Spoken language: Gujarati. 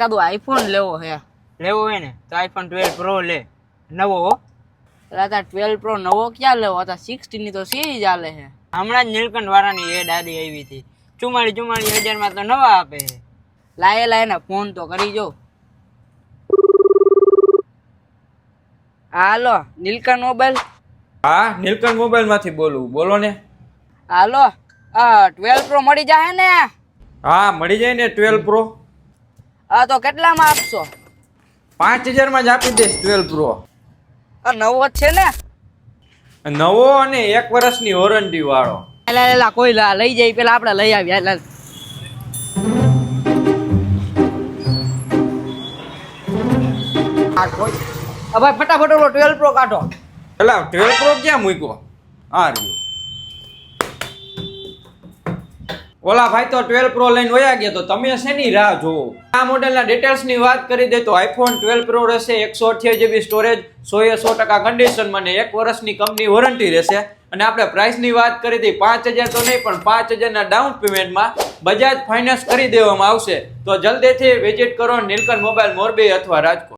કાદો આઈફોન લેવો હે. લેવો હોય ને તો આઈફોન 12 પ્રો લે, નવો હો. એટલે 12 પ્રો નવો ક્યાં લેવો? આ 16 ની તો સિરીઝ આલે છે. હમણાં જ નીલકંઠ વાળાની એડ આડી આવી હતી, 44,000 માં તો નવા આપે છે. લાય ને ફોન તો કરી જો. હાલો નીલકંઠ મોબાઈલ. હા, નીલકંઠ મોબાઈલ માંથી બોલું, બોલો ને. હાલો 12 પ્રો મળી જાય ને? હા, મળી જાય ને 12 પ્રો. હા તો કેટલામાં આપશો? 5,000 માં જ આપી દઈશ 12 પ્રો. નવો જ છે ને? નવો અને 1 વર્ષની વોરંટી વાળો. લા કોઈ લઈ જાય પેલા આપણે લઈ આવ્યા. ભાઈ ફટાફટ ઓલો 12 પ્રો કાઢો. એલા 12 પ્રો ક્યાં મૂક્યો? આ રહ્યો. ઓલા ભાઈ તો 12 પ્રો લઈને વયા ગયા, તો તમે શેની રાહ જોવો? આ મોડેલના ડિટેલ્સ ની વાત કરી દે તો આઈફોન 12 પ્રો રહેશે, 128 GB સ્ટોરેજ, 100% કન્ડિશનમાં ને 1 વર્ષની કંપની વોરંટી રહેશે. અને આપણે પ્રાઇસ ની વાત કરી હતી 5,000 તો નહીં પણ 5,000 ના ડાઉન પેમેન્ટમાં બજાજ ફાઇનાન્સ કરી દેવામાં આવશે. તો જલ્દીથી વિઝિટ કરો નીલકંઠ મોબાઈલ મોરબી અથવા રાજકોટ.